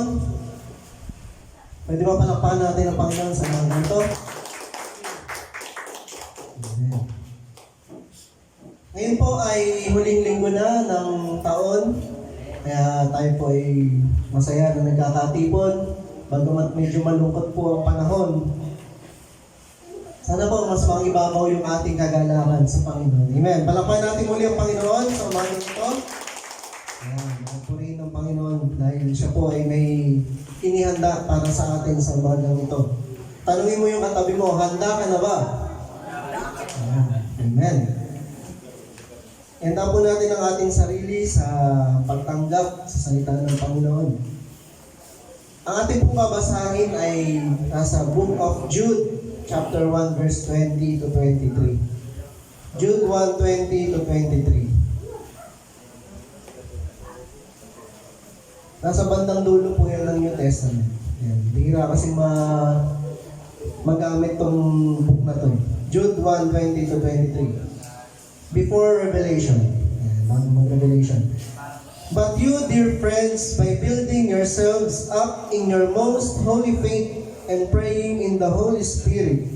Panginoon? Pwede ba palakpakan natin ang Panginoon sa mga ganito? Amen. Ngayon po ay huling linggo na ng taon. Kaya tayo po ay masaya na nagkakatipon. Bagamat medyo malungkot po ang panahon. Sana po mas mangibabaw yung ating kagalakan sa Panginoon. Amen. Palakpakan natin muli ang Panginoon sa umaga ito. Ayan. Purihin ng Panginoon dahil siya po ay may inihanda para sa atin sa umagang ito. Tanungin mo yung katabi mo, handa ka na ba? Amen. Handa po natin ang ating sarili sa pagtanggap sa salita ng Panginoon. Ang ating pong babasahin ay nasa Book of Jude, chapter 1, verse 20 to 23. Jude 1, 20 to 23. Nasa bandang dulo po yan ng New Testament. Yan. Bihira kasi magamit tong book na to. Jude 1, 20 to 23. Before Revelation. Yan, bago mag-Revelation. But you, dear friends, by building yourselves up in your most holy faith and praying in the Holy Spirit,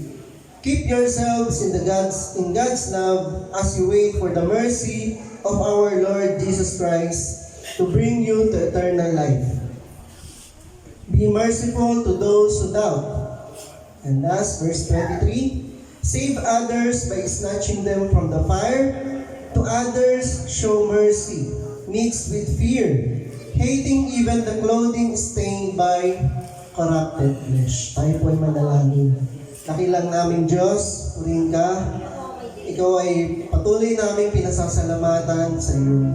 keep yourselves in God's love as you wait for the mercy of our Lord Jesus Christ to bring you to eternal life. Be merciful to those who doubt. And last, verse 23, save others by snatching them from the fire. To others, show mercy, mixed with fear, hating even the clothing stained by corrupted flesh. Tayo po ay manalangin. Nakilang namin Diyos, purihin ka. Ikaw ay patuloy namin pinasasalamatan sa iyong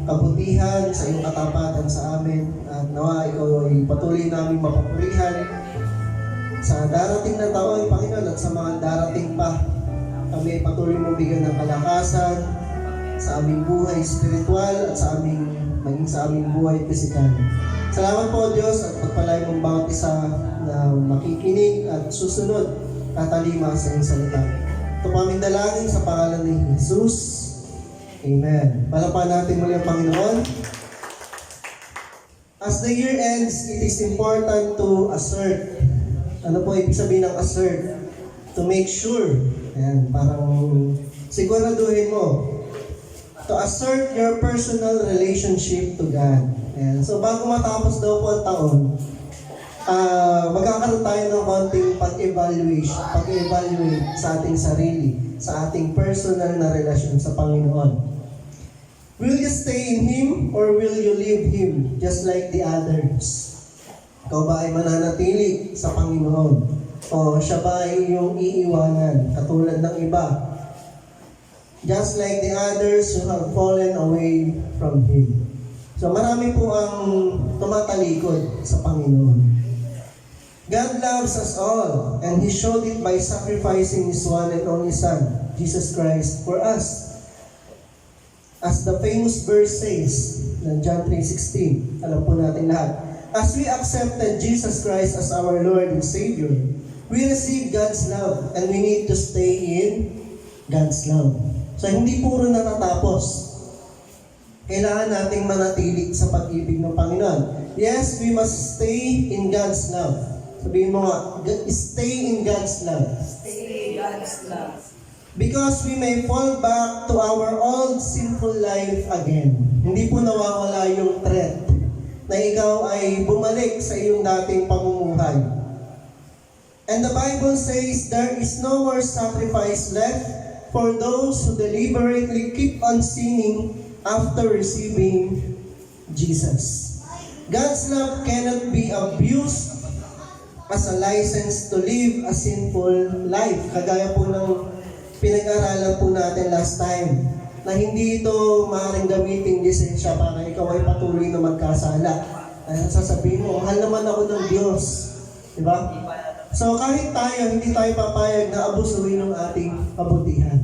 kabutihan, sa iyong katapatan sa amin. At nawa ikaw ay patuloy namin mapapurihan sa darating na taon, Panginoon, at sa mga darating pa. Kami ay patuloy mong bigyan ng kalakasan sa aming buhay spiritual at maging sa aming buhay pisikal. Salamat po, Diyos, at pagpalay mong bawat isa na makikinig at susunod at talima sa iyong salita. Ito po aming dalangin sa pangalan ni Jesus. Amen. Palakpakan natin muli ang Panginoon. As the year ends, it is important to assert. Ano po ibig sabihin ng assert? To make sure. Ayan, parang siguraduhin mo. To assert your personal relationship to God. Ayan. So bago matapos daw po ang taon, magkakaroon tayo ng konting pag-evaluate sa ating sarili, sa ating personal na relasyon sa Panginoon. Will you stay in Him or will you leave Him just like the others? Ikaw ba ay mananatili sa Panginoon? O siya ba ay iyong iiwanan katulad ng iba? Just like the others who have fallen away from Him. So marami po ang tumatalikod sa Panginoon. God loves us all and He showed it by sacrificing His one and only Son, Jesus Christ, for us. As the famous verse says, in John 3:16, alam po natin lahat. As we accepted Jesus Christ as our Lord and Savior, we receive God's love and we need to stay in God's love. So hindi puro natatapos. Kailangan nating manatili sa pag-ibig ng Panginoon. Yes, we must stay in God's love. Sabihin mo nga, stay in God's love. Stay in God's love. Because we may fall back to our old sinful life again. Hindi po nawawala yung threat na ikaw ay bumalik sa iyong dating pamumuhay. And the Bible says there is no more sacrifice left for those who deliberately keep on sinning after receiving Jesus. God's love cannot be abused as a license to live a sinful life. Kagaya po ng pinag-aralan po natin last time, na hindi ito maaaring gamitin lisensya para ikaw ay patuloy na magkasala. Ay sasabihin mo, mahal naman ako ng Diyos. Diba? So kahit tayo, hindi tayo papayag na abusuin ng ating kabutihan.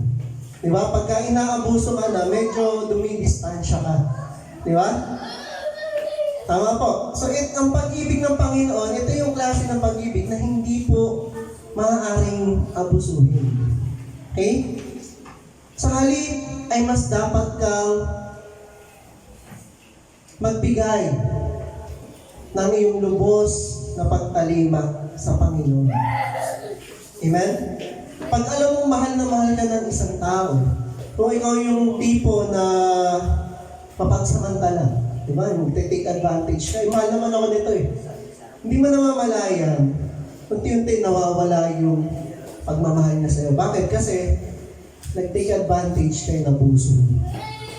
Diba? Pagka inaabuso ka na, medyo dumidistansya ka. Diba? Tama po. So ang pag-ibig ng Panginoon, ito yung klase ng pag-ibig na hindi po maaaring abusuhin. Okay? Sa halip ay mas dapat kang magbigay ng iyong lubos na pagtalima sa Panginoon. Amen? Pag alam mo mahal na mahal ka ng isang tao, kung ikaw yung tipo na mapagsamantala, di ba? Mag-take advantage ka. Mahal naman ako nito eh. Hindi mo namamalayan, unti-unti nawawala yung pagmamahal niya sa'yo. Bakit? Kasi nag-take advantage kayo ng puso.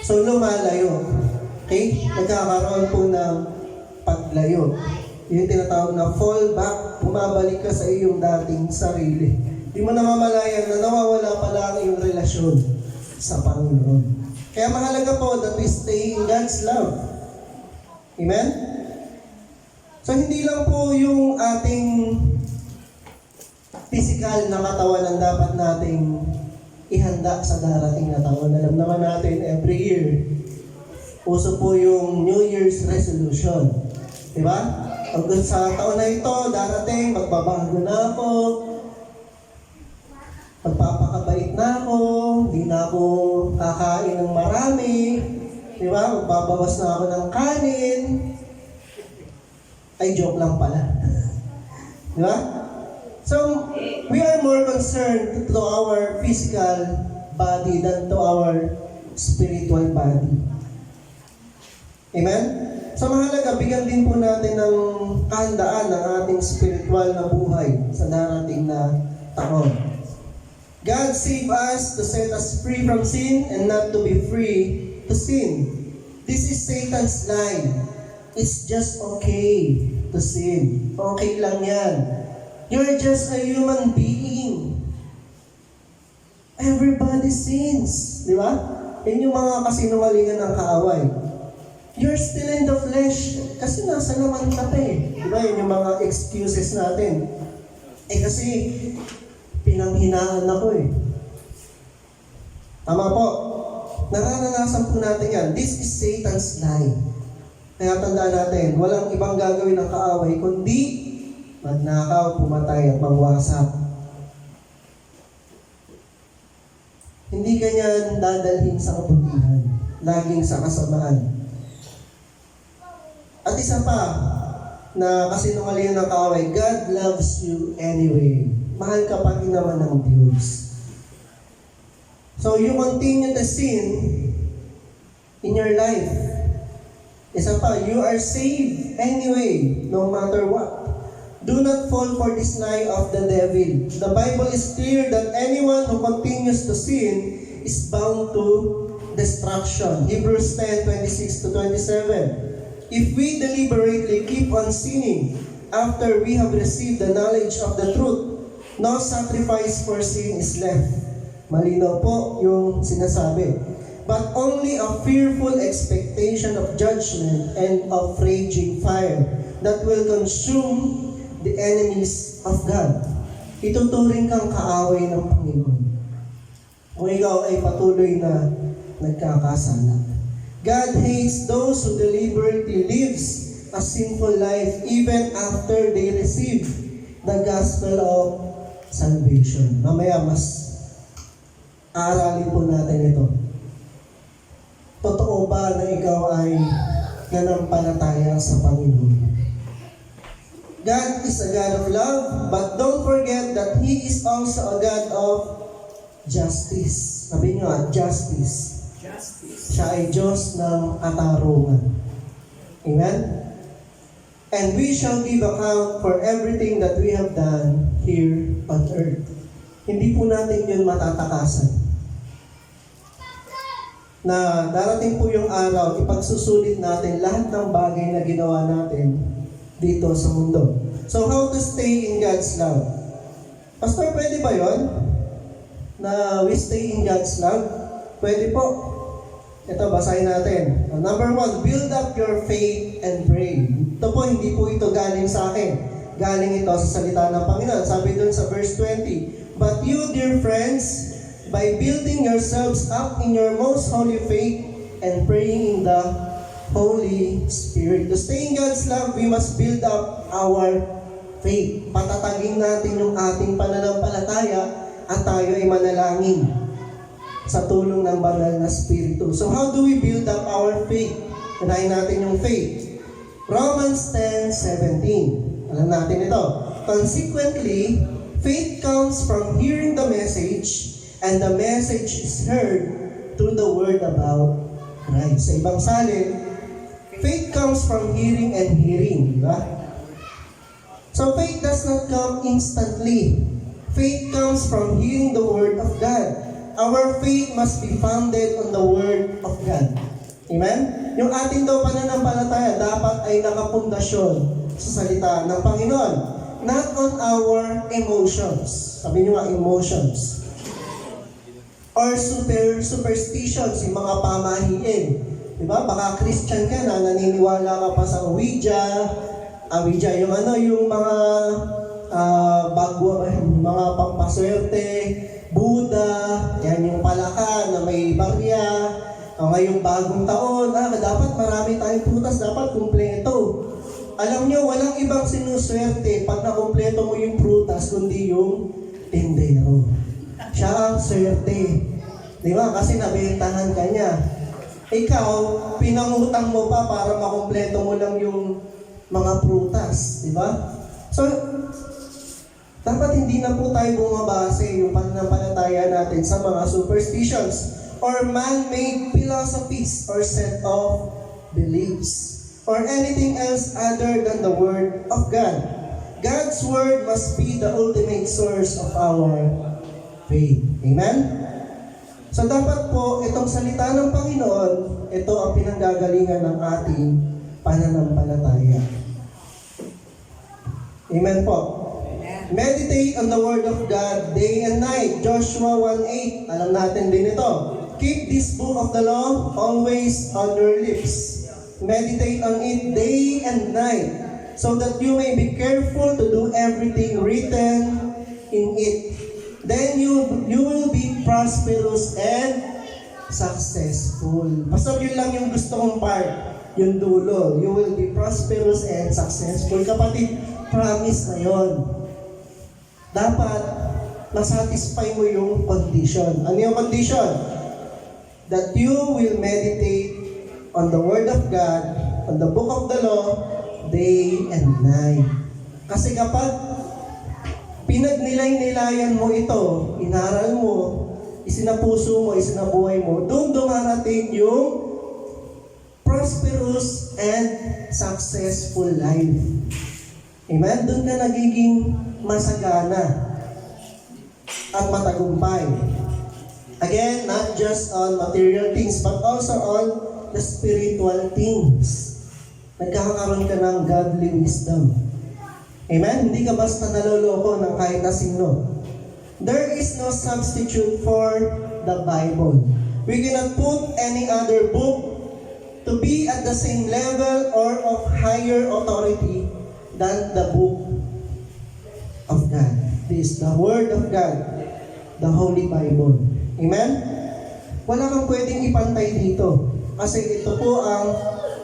So lumalayo. Okay? Nagkakaroon po ng paglayo. Yung tinatawag na fall back, bumabalik ka sa iyong dating sarili. Hindi mo namamalayan na nawawala pala ang iyong relasyon sa Panginoon. Kaya mahalaga po that we stay in God's love. Amen? So hindi lang po yung ating physical na katawan ang dapat nating ihanda sa darating na taon. Alam naman natin, every year, uso po yung New Year's resolution. Diba? Hanggang sa taon na ito, darating, magbabago na ako, magpapakabait na ako, hindi na ako kakain ng marami, diba? Magbabawas na ako ng kanin. Ay, joke lang pala. Diba? So, we are more concerned to our physical body than to our spiritual body. Amen? So, mahalaga, bigyan din po natin ng kahandaan ng ating spiritual na buhay sa darating na taon. God saved us to set us free from sin and not to be free to sin. This is Satan's lie. It's just okay to sin. Okay lang yan. You're just a human being. Everybody sins. Di ba? Yan yung mga kasinungalingan ng kaaway. You're still in the flesh. Kasi nasa naman ka pa eh. Di ba? Yan yung mga excuses natin. Kasi pinanghinaan ako eh. Tama po. Nararanasan po natin yan. This is Satan's lie. Kaya tandaan natin, walang ibang gagawin ng kaaway, kundi magnakaw, pumatay at mangwasak. Hindi ganyan dadalhin sa kabutihan, laging sa kasamaan. At isa pa, na kasinungalingan ng kaaway, God loves you anyway. Mahal ka pa rin naman ng Diyos. So you continue to sin in your life. Isa pa, you are saved anyway, no matter what. Do not fall for this lie of the devil. The Bible is clear that anyone who continues to sin is bound to destruction. Hebrews 10:26-27. If we deliberately keep on sinning after we have received the knowledge of the truth, no sacrifice for sin is left. Malinaw po yung sinasabi. But only a fearful expectation of judgment and of raging fire that will consume the enemies of God. Ituturing kang kaaway ng Panginoon kung ikaw ay patuloy na nagkakasala. God hates those who deliberately lives a sinful life even after they receive the gospel of salvation. Mamaya mas aralin po natin ito. Totoo ba na ikaw ay nanampalataya sa Panginoon? God is a God of love, but don't forget that He is also a God of justice. Sabi niyo, justice. Siya ay Diyos ng katarungan. Amen? And we shall give account for everything that we have done here on earth. Hindi po natin yun matatakasan. Na darating po yung araw, ipagsusulit natin lahat ng bagay na ginawa natin dito sa mundo. So how to stay in God's love? Pastor, pwede ba yon? Na we stay in God's love? Pwede po. Ito, basahin natin. Number 1, build up your faith and pray. Ito po, hindi po ito galing sa akin. Galing ito sa salita ng Panginoon. Sabi doon sa verse 20, But you, dear friends, by building yourselves up in your most holy faith and praying in the Holy Spirit. To stay in God's love, we must build up our faith. Patatagin natin yung ating pananampalataya at tayo ay manalangin sa tulong ng banal na Espiritu. So how do we build up our faith? Unahin natin yung faith. Romans 10:17. Alam natin ito. Consequently, faith comes from hearing the message, and the message is heard through the word about Christ. Sa ibang salin, faith comes from hearing and hearing, di ba? So faith does not come instantly. Faith comes from hearing the word of God. Our faith must be founded on the word of God. Amen? Yung ating daw pananampalataya dapat ay nakapundasyon sa salita ng Panginoon. Not on our emotions. Sabi nyo nga, emotions. Or superstitions, yung mga pamahiin. Diba? Baka Christian ka na, naniniwala ka pa sa Ouija, yung mga bagwa, mga pampaswerte, Buddha, yan yung palaka na may barya, ngayong bagong taon, dapat marami tayong prutas, dapat kumpleto. Alam nyo, walang ibang sinuswerte pag nakumpleto mo yung prutas, kundi yung tindero. Siya ang swerte. Di ba? Kasi nabentahan ka niya. Ikaw, pinangutang mo pa para makumpleto mo lang yung mga prutas. Di ba? So, dapat hindi na po tayo bumabase yung pananampalataya natin sa mga superstitions or man-made philosophies or set of beliefs or anything else other than the Word of God. God's Word must be the ultimate source of our faith. Amen? So dapat po, itong salita ng Panginoon, ito ang pinanggagalingan ng ating pananampalataya. Amen po. Meditate on the Word of God day and night. Joshua 1:8. Alam natin din ito. Keep this book of the law always on your lips. Meditate on it day and night, so that you may be careful to do everything written in it. Then you will be prosperous and successful. Basta yun lang yung gusto kong part, yung dulo. You will be prosperous and successful. Kapatid, promise na yun. Dapat masatisfy mo yung condition. Ano yung condition? That you will meditate on the Word of God, on the book of the law, day and night. Kasi kapag pinagnilay-nilayan mo ito, inaral mo, isinapuso mo, isinabuhay mo, doon dumarating yung prosperous and successful life. Amen? Doon ka nagiging masagana at matagumpay. Again, not just on material things, but also on the spiritual things. Nagkakaroon ka ng godly wisdom. Amen? Hindi ka basta naloloko ng kahit na sino. There is no substitute for the Bible. We cannot put any other book to be at the same level or of higher authority than the book of God. This is the Word of God, the Holy Bible. Amen? Wala kang pwedeng ipantay dito. Kasi ito po ang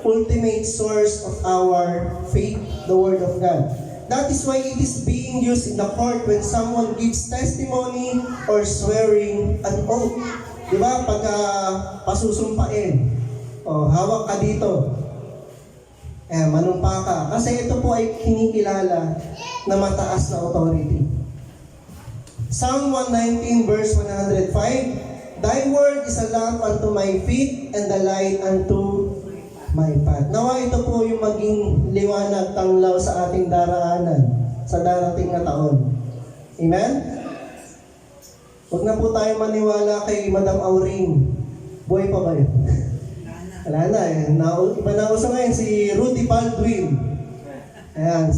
ultimate source of our faith, the Word of God. That is why it is being used in the court when someone gives testimony or swearing an oath. Diba? Pagka pasusumpain, hawak ka dito. Manumpa ka. Kasi ito po ay kinikilala na mataas na authority. Psalm 119 verse 105, Thy word is a lamp unto my feet and the light unto my path. Nawa ito po yung maging liwanag tanglaw sa ating daraanan sa darating na taon. Amen? Huwag na po tayo maniwala kay Madam Auring. Buhay pa ba yun? Wala na eh. Iba na uso ngayon si Rudy Baldwin. Ayan,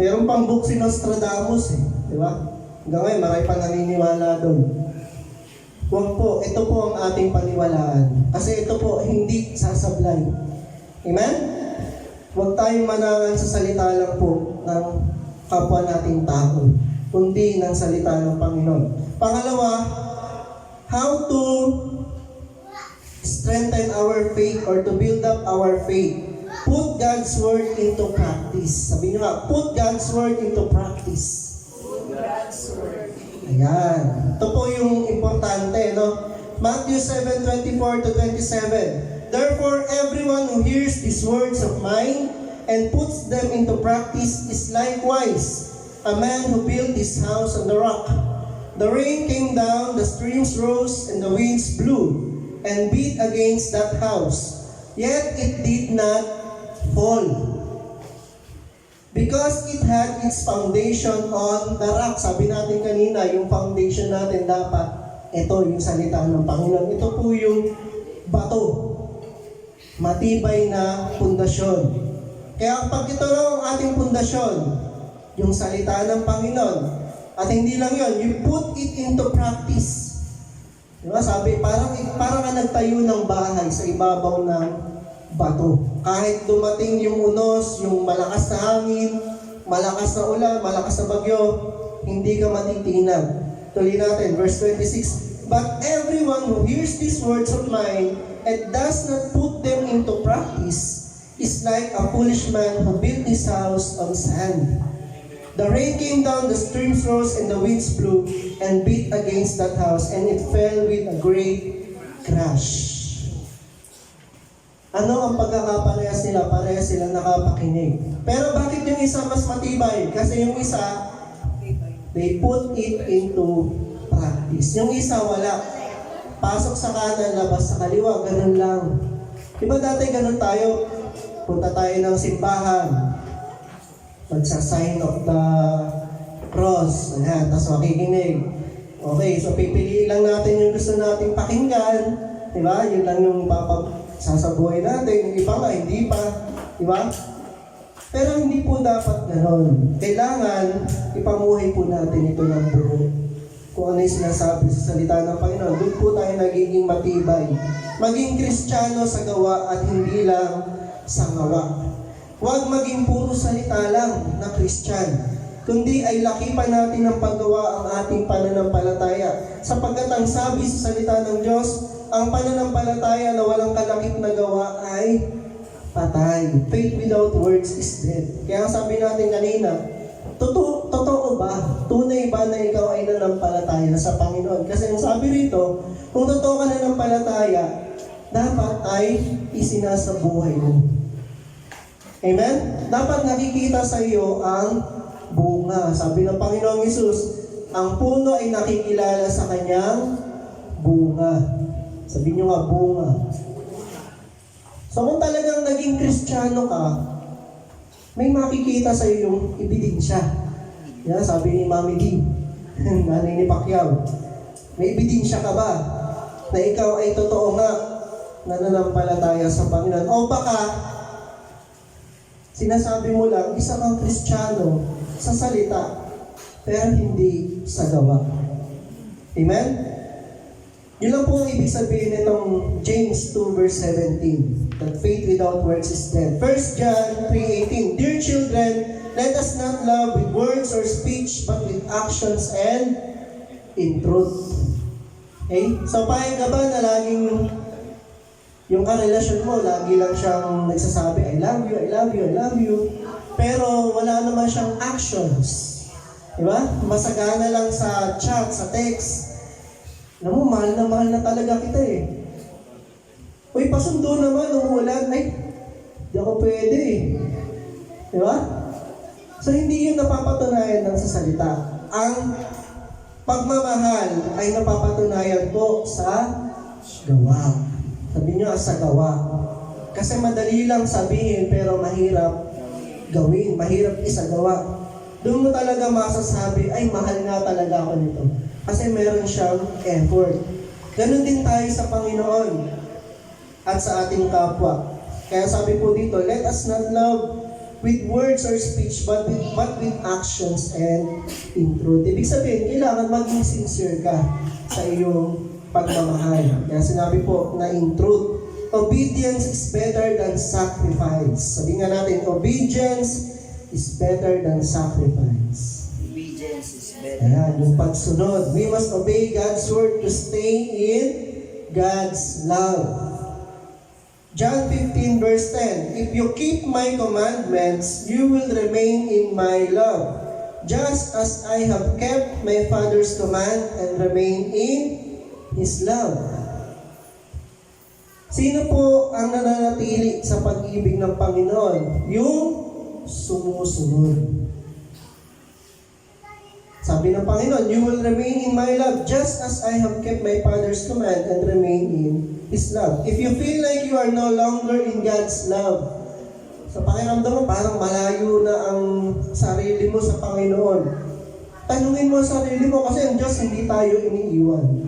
meron pang book si Nostradamus eh. Di ba? Hanggang ngayon, marami pa naniniwala doon. Huwag po, ito po ang ating paniwalaan. Kasi ito po, hindi sasablay. Amen? Huwag tayong manangan sa salita lang po ng kapwa nating tao, kundi ng salita ng Panginoon. Pangalawa, how to strengthen our faith or to build up our faith. Put God's Word into practice. Sabi niyo nga, put God's Word into practice. Ayan. Ito po yung importante, no? Matthew 7:24-27. Therefore, everyone who hears these words of mine and puts them into practice is likewise a man who built his house on the rock. The rain came down, the streams rose, and the winds blew and beat against that house. Yet it did not fall, because it had its foundation on the rock. Sabi natin kanina, yung foundation natin dapat, ito yung salita ng Panginoon. Ito po yung bato. Matibay na pundasyon. Kaya pag ito lang ang ating pundasyon, yung salita ng Panginoon, at hindi lang yon, you put it into practice. Diba? Sabi, parang ka nagtayo ng bahay sa ibabaw ng bato. Kahit dumating yung unos, yung malakas na hangin, malakas na ulan, malakas na bagyo, hindi ka matitinag. Tuloy natin, verse 26. But everyone who hears these words of mine and does not put them into practice is like a foolish man who built his house on sand. The rain came down, the streams rose, and the winds blew and beat against that house, and it fell with a great crash. Ano ang pagkakaparehas nila? Parehas sila nakapakinig. Pero bakit yung isa mas matibay? Kasi yung isa, they put it into practice. Yung isa wala. Pasok sa kanan, labas sa kaliwa. Ganun lang. Diba dati ganun tayo? Punta tayo ng simbahan. Magsa-sign of the cross. Ayan, tapos makikinig. Okay, so pipiliin lang natin yung gusto nating pakinggan. Diba? Yun lang yung sasabuhay natin. Yung iba nga, hindi pa. Diba? Pero hindi po dapat gano'n. Kailangan ipamuhay po natin ito ng buo. Kung ano yung sinasabi sa salita ng Panginoon, doon po tayo nagiging matibay. Maging Kristiyano sa gawa at hindi lang sa gawa. Huwag maging puro salita lang na Kristyan, kundi ay lakipan natin ng paggawa ang ating pananampalataya. Sapagkat ang sabi sa salita ng Diyos, ang pananampalataya na walang kalakip na gawa ay patay. Faith without works is dead. Kaya sabi natin kanina, totoo ba? Tunay ba na ikaw ay nanampalataya sa Panginoon? Kasi ang sabi rito, kung totoo ka nanampalataya, dapat ay isinasabuhay mo. Amen? Dapat nakikita sa iyo ang bunga. Sabi ng Panginoong Hesus, ang puno ay nakikilala sa kanyang bunga. Sabi niyo nga, bunga. So kung talagang naging Kristiyano ka, may makikita sa iyo yung ebidensya. Yan, sabi ni Mami D, nanay ni Pacquiao, may ebidensya ka ba na ikaw ay totoo nga nananampalataya sa Panginoon? O baka, sinasabi mo lang, isa kang Kristiyano sa salita, pero hindi sa gawa. Amen? Yun lang po ang ibig sabihin nitong James 2 verse 17, that faith without works is dead. 1 John 3:18, Dear children, let us not love with words or speech, but with actions and in truth. Okay? So, pahig ka ba na laging yung karelasyon mo, lagi lang siyang nagsasabi, I love you, I love you, I love you. Pero wala naman siyang actions. Diba? Masagana lang sa chat, sa text. Alam mo, mahal na talaga kita eh. Uy, pasundo naman, umuulan. Ay, di ako pwede eh. Diba? So, hindi yun napapatunayan lang sa salita. Ang pagmamahal ay napapatunayan po sa gawa. Sabi nyo, sa gawa. Kasi madali lang sabihin, pero mahirap gawin. Mahirap isagawa. Doon mo talaga masasabi, ay, mahal nga talaga ako nito. Kasi meron siyang effort. Ganon din tayo sa Panginoon at sa ating kapwa. Kaya sabi po dito, let us not love with words or speech, but with actions and in truth. Ibig sabihin, kailangan maging sincere ka sa iyong pagmamahal. Kaya sinabi po na in truth, obedience is better than sacrifice. Sabi nga natin, obedience is better than sacrifice. Obedience is better. Ayan, yung pagsunod. We must obey God's word to stay in God's love. John 15 verse 10, If you keep my commandments, you will remain in my love, just as I have kept my Father's command and remain in His love. Sino po ang nananatili sa pag-ibig ng Panginoon? Yung sumusunod. Sabi ng Panginoon, you will remain in my love just as I have kept my Father's command and remain in His love. If you feel like you are no longer in God's love, sa pakiramdam mo, parang malayo na ang sarili mo sa Panginoon. Tanungin mo ang sarili mo kasi ang Diyos hindi tayo iniiwan.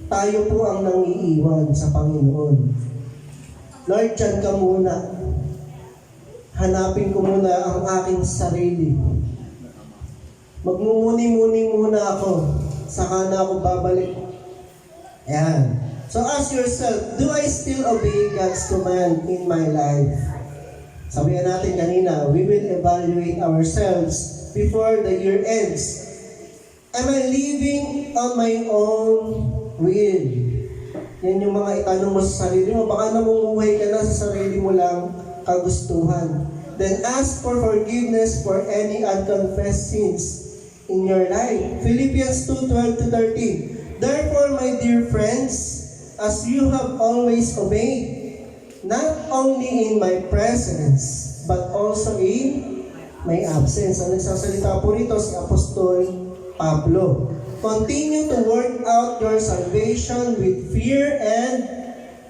Tayo po ang nangiiwan sa Panginoon. Lord, dyan ka muna. Hanapin ko muna ang aking sarili. Magmumuni-muni muna ako. Saka na ako babalik. Ayan. So ask yourself, do I still obey God's command in my life? Sabihan natin kanina, we will evaluate ourselves before the year ends. Am I living on my own will? Yan yung mga itanong mo sa sarili mo. Baka namumuhay ka na sa sarili mo lang kagustuhan. Then ask for forgiveness for any unconfessed sins in your life. Philippians 2:12-13. Therefore, my dear friends, as you have always obeyed, not only in my presence, but also in my absence. Ang nagsasalita po rito si Apostol Pablo. Continue to work out your salvation with fear and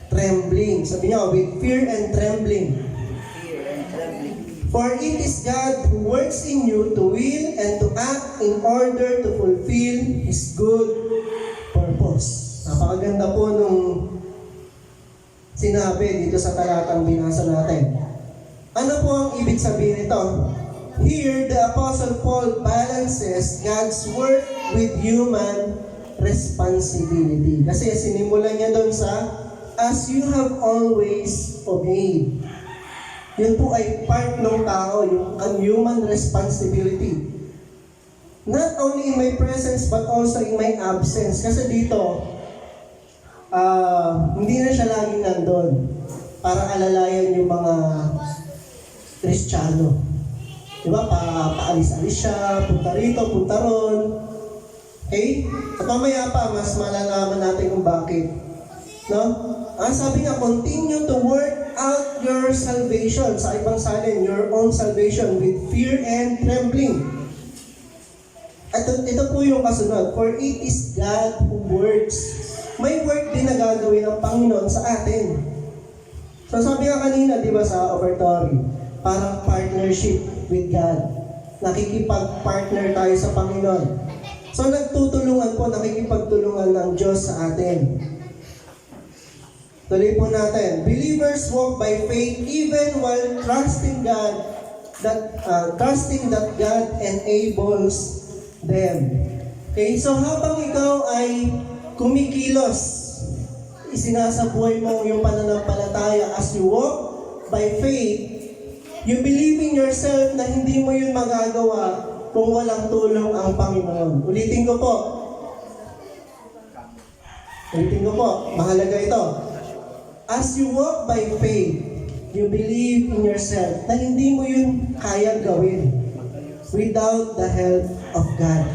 trembling. Sabi niya, with fear and trembling. For it is God who works in you to will and to act in order to fulfill His good purpose. Napakaganda po nung sinabi dito sa talatang binasa natin. Ano po ang ibig sabihin nito? Here, the Apostle Paul balances God's work with human responsibility. Kasi sinimulan niya doon sa, as you have always obeyed. Yun po ay part ng tao, yung human responsibility. Not only in my presence, but also in my absence. Kasi dito, hindi na siya laging nandun para alalayan yung mga Kristiyano. Diba? Paalis-alis siya, punta rito, punta ron. Okay? At mamaya pa, mas malalaman natin kung bakit. No? Sabi nga, continue to work out your salvation. Sa ibang salin, your own salvation with fear and trembling. At ito po yung kasunod. For it is God who works. May work din na gagawin ng Panginoon sa atin. So sabi nga kanina, di ba sa offertory, parang partnership with God. Nakikipag-partner tayo sa Panginoon. So nagtutulungan po, nakikipagtulungan ng Diyos sa atin. Tuloy po natin. Believers walk by faith even while trusting that God enables them. Okay, so habang ikaw ay kumikilos, isinasabuhay mo yung pananampalataya as you walk by faith, you believe in yourself na hindi mo yun magagawa kung walang tulong ang Panginoon. Ulitin ko po, mahalaga ito. As you walk by faith, you believe in yourself na hindi mo yun kaya gawin without the help of God.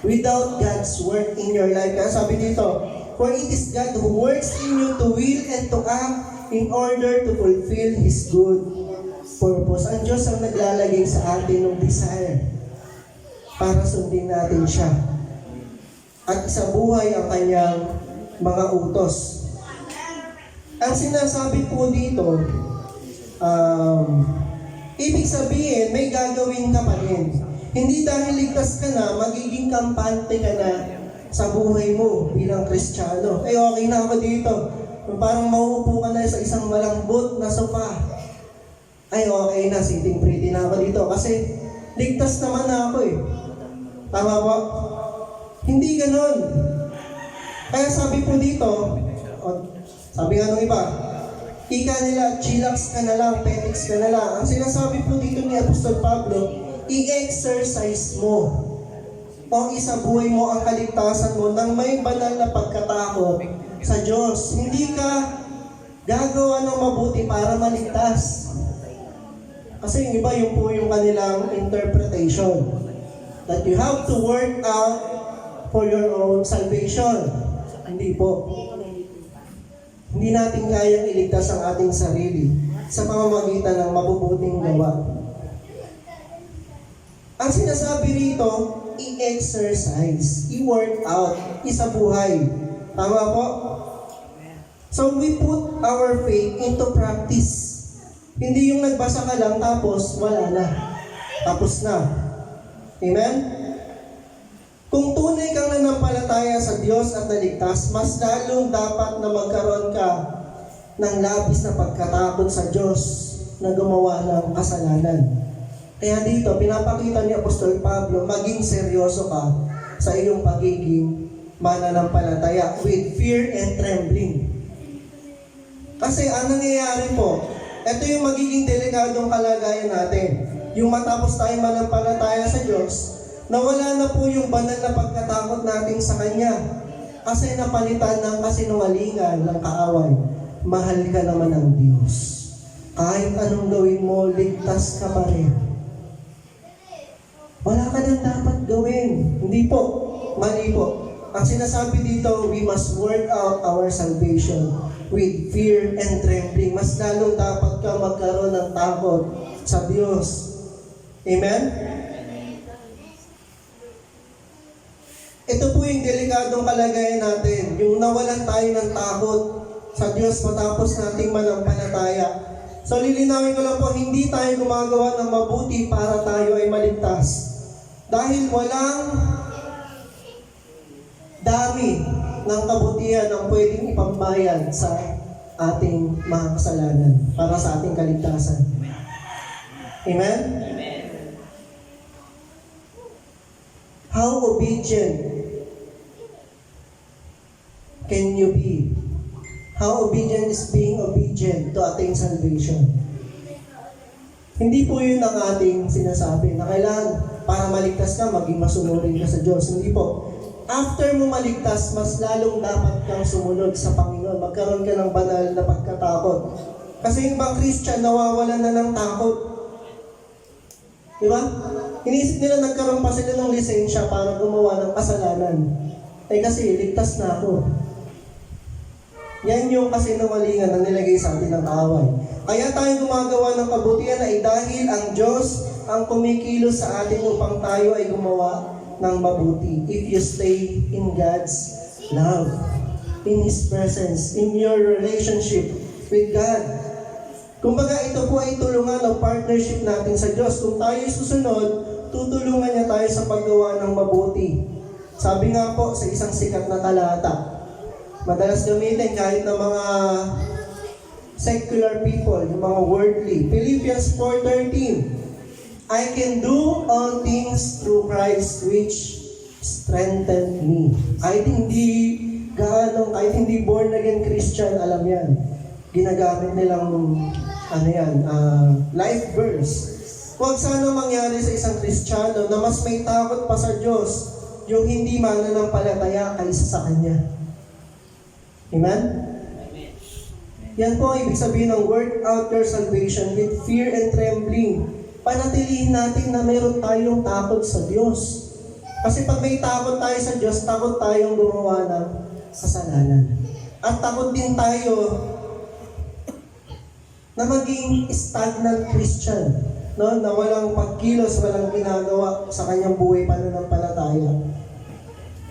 Without God's work in your life. Kaya sabi dito, for it is God who works in you to will and to act in order to fulfill His good purpose. Ang Diyos ang naglalagay sa atin ng desire para sundin natin siya. At sa buhay ang kanyang mga utos. Ang sinasabi po dito, ibig sabihin, may gagawin ka pa rin. Hindi dahil ligtas ka na, magiging kampante ka na sa buhay mo bilang Kristiyano. Ay, okay na ako dito. Parang mauupo ka na sa isang malambot na sofa. Ay, okay na, sitting pretty na ako dito. Kasi ligtas naman na ako eh. Tama ba? Hindi ganon. Kaya sabi po dito, sabi nga nung iba, ika nila, chillax ka na lang, petix ka na lang. Ang sinasabi po dito ni Apostol Pablo, i-exercise mo o isabuhay mo ang kaligtasan mo nang may banal na pagkatakot sa Diyos. Hindi ka gagawa ng mabuti para maligtas. Kasi yung iba, yung po yung kanilang interpretation. That you have to work out for your own salvation. Hindi po. Hindi natin kayang iligtas ang ating sarili sa pamamagitan ng mabubuting gawa. Ang sinasabi rito, i-exercise, i-work out, isabuhay. Tama po? So we put our faith into practice. Hindi yung nagbasa ka lang tapos wala na. Tapos na. Amen? Kung tunay kang nanampalataya sa Diyos at naligtas, mas lalong dapat na magkaroon ka ng labis na pagkatakot sa Diyos na gumawa ng kasalanan. Kaya dito, pinapakita ni Apostol Pablo, maging seryoso ka sa iyong pagiging mananampalataya with fear and trembling. Kasi ang nangyayari po, ito yung magiging delikadong kalagayan natin. Yung matapos tayong manampalataya sa Diyos, nawala na po yung banal na pagkatakot natin sa Kanya. Kasi napalitan ng kasinungalingan ng kaaway. Mahal ka naman ng Diyos. Kahit anong gawin mo, ligtas ka pa rin. Wala ka nang dapat gawin. Hindi po. Mali po. Ang sinasabi dito, we must work out our salvation with fear and trembling. Mas lalong dapat ka magkaroon ng takot sa Diyos. Amen? Ito po yung delikadong kalagayan natin. Yung nawalan tayo ng takot sa Diyos matapos nating manampalataya. So lilinawin ko lang po, hindi tayo gumagawa ng mabuti para tayo ay maligtas. Dahil walang dami ng kabutihan ang pwedeng ipambayad sa ating mga kasalanan para sa ating kaligtasan. Amen? How obedient can you be? How obedient is being obedient to attain salvation? Hindi po yun ang ating sinasabi na kailangan para maligtas ka, maging masunurin ka sa Diyos. Hindi po. After mo maligtas, mas lalong dapat kang sumunod sa Panginoon. Magkaroon ka ng banal na pagkatakot. Kasi yung ibang Christian, nawawalan na ng takot. Di ba? Iniisip nila nagkaroon pa sila ng lisensya para gumawa ng kasalanan. Eh kasi, ligtas na ako. Yan yung kasinungalingan na nilagay sa atin ng kaaway. Kaya tayo gumagawa ng kabutihan ay dahil ang Diyos ang kumikilos sa atin upang tayo ay gumawa ng mabuti. If you stay in God's love, in His presence, in your relationship with God. Kumbaga ito po ay tulungan o partnership natin sa Diyos. Kung tayo susunod, tutulungan niya tayo sa paggawa ng mabuti. Sabi nga po sa isang sikat na talata, madalas gamitin kahit ng mga secular people, yung mga worldly. Philippians 4:13, I can do all things through Christ which strengthened me. Kahit hindi born again Christian, alam yan. Ginagamit nilang, life verse. Huwag sana mangyari sa isang Kristiyano na mas may takot pa sa Diyos yung hindi mananampalataya kaysa sa Kanya. Amen? Yan po ang ibig sabihin ng work out your salvation with fear and trembling. Panatilihin natin na mayroon tayong takot sa Diyos. Kasi pag may takot tayo sa Diyos, takot tayong gumawa ng kasalanan. At takot din tayo na maging stagnant Christian. No? Na walang pagkilos, walang ginagawa sa kanyang buhay pananampalataya.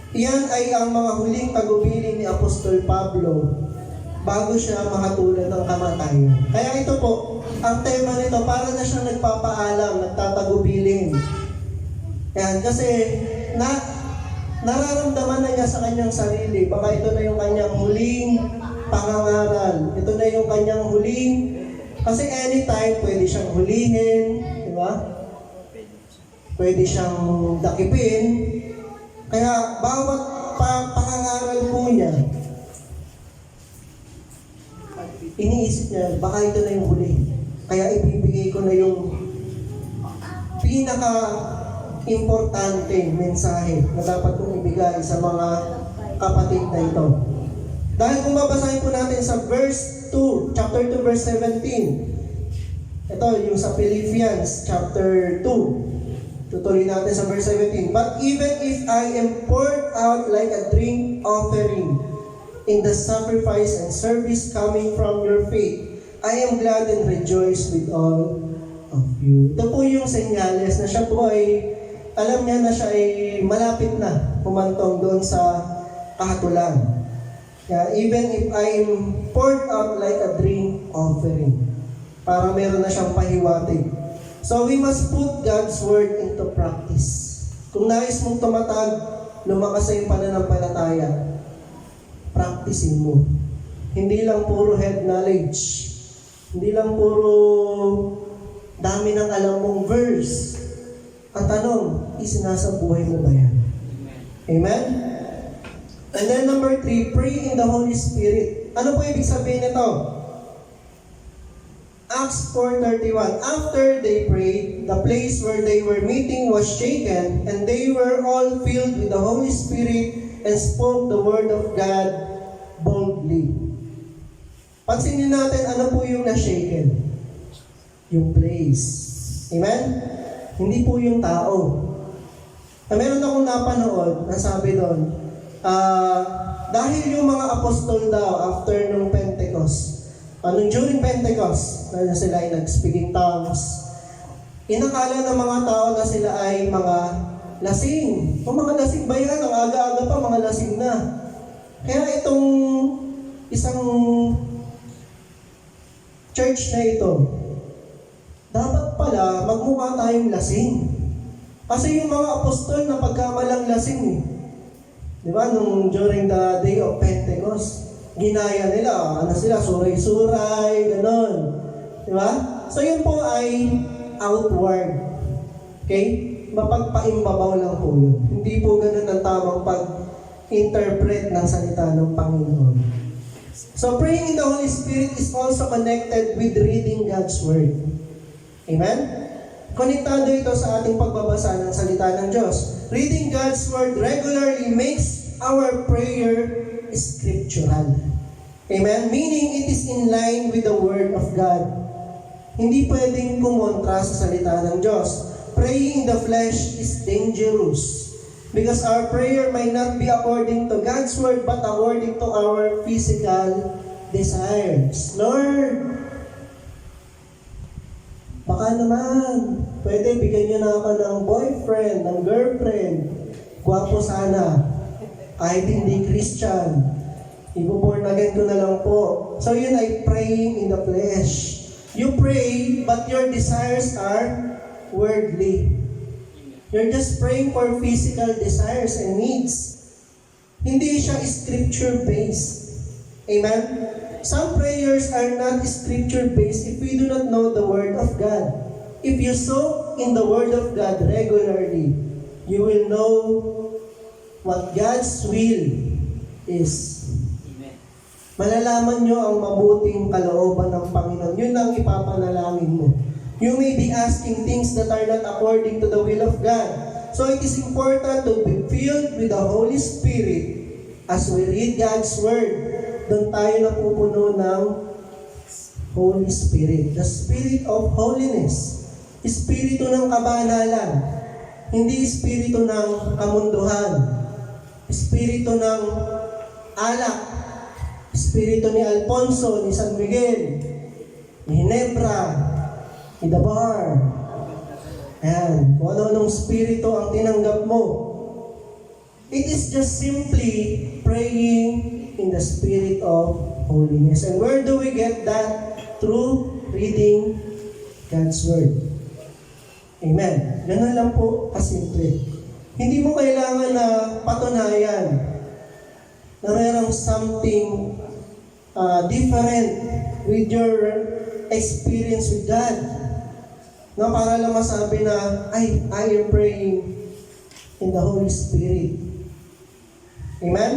Iyan ay ang mga huling tagubilin ni Apostol Pablo bago siya makatulad ng kamatayan. Kaya ito po, ang tema nito, para na siyang nagpapaalam, nagtatagubilin. Yan, kasi nararamdaman na niya sa kanyang sarili, baka ito na yung kanyang huling pangangaral. Ito na yung kanyang huling, kasi anytime pwede siyang hulihin, di ba? Pwede siyang dakipin. Kaya bawat pangangaral po niya, iniisip niya, baka ito na yung huli. Kaya ibibigay ko na yung pinaka-importante mensahe na dapat kong ibigay sa mga kapatid na ito. Dahil kung babasahin po natin sa verse 2, chapter 2, verse 17. Ito, yung sa Philippians, chapter 2. Tutuloy natin sa verse 17. But even if I am poured out like a drink offering in the sacrifice and service coming from your faith. I am glad and rejoice with all of you. Ito po yung senyales na siya po ay, alam niya na siya ay malapit na pumantong doon sa kahatulan. Kaya even if I'm poured out like a drink offering, para meron na siyang pahiwatig. So we must put God's word into practice. Kung nais mong tumatag, lumakas sa iyong pananampalataya, practicein mo. Hindi lang puro head knowledge. Hindi lang puro dami ng alam mong verse. Ang tanong, isinasabuhay mo ba yan? Amen? And then number 3, pray in the Holy Spirit. Ano po ibig sabihin nito? Acts 4:31. After they prayed, the place where they were meeting was shaken, and they were all filled with the Holy Spirit and spoke the word of God boldly. Pansinin natin, ano po yung na-shaken? Yung place. Amen? Hindi po yung tao. Meron akong napanood na sabi doon, dahil yung mga apostol daw after nung Pentecost, during Pentecost, na sila ay nag-speaking tongues, inakala ng mga tao na sila ay mga lasing. Kung mga lasing ba yan? Ang aga-aga pa, mga lasing na. Kaya itong isang church na ito, dapat pala magmukha tayong lasing. Kasi yung mga apostol na pagkamalang lasing eh. Di ba? Nung during the day of Pentecost, ginaya nila. Ano sila? Suray-suray, ganon. Di ba? So yun po ay outward. Okay? Mapagpaimbabaw lang po yun. Hindi po ganun ang tamang pag-interpret ng salita ng Panginoon. So praying in the Holy Spirit is also connected with reading God's Word. Amen? Konektado ito sa ating pagbabasa ng salita ng Diyos. Reading God's Word regularly makes our prayer scriptural. Amen? Meaning, it is in line with the Word of God. Hindi pwedeng kumontra sa salita ng Diyos. Praying in the flesh is dangerous because our prayer may not be according to God's Word but according to our physical desires. Lord, baka naman, pwede bigyan niyo na ako ng boyfriend, ng girlfriend. Gwapo sana. Kahit hindi Christian. Ipo-born again ko na lang po. So yun ay praying in the flesh. You pray, but your desires are worldly. You're just praying for physical desires and needs. Hindi siya scripture-based. Amen? Some prayers are not scripture-based if we do not know the Word of God. If you soak in the Word of God regularly, you will know what God's will is. Amen. Malalaman nyo ang mabuting kalooban ng Panginoon. Yun ang ipapanalangin mo. You may be asking things that are not according to the will of God. So it is important to be filled with the Holy Spirit as we read God's Word. Doon tayo napupuno ng Holy Spirit. The Spirit of Holiness. Espiritu ng kabanalan. Hindi espiritu ng kamunduhan. Espiritu ng alak. Espiritu ni Alfonso, ni San Miguel, ni Ginebra, ni Dabar. Ayan. Kung ano-anong espiritu ang tinanggap mo. It is just simply praying in the spirit of holiness. And where do we get that? Through reading God's Word. Amen. Ganun lang po kasimple. Hindi mo kailangan na patunayan na mayroong something different with your experience with God. Na para lang masabi na, I am praying in the Holy Spirit. Amen?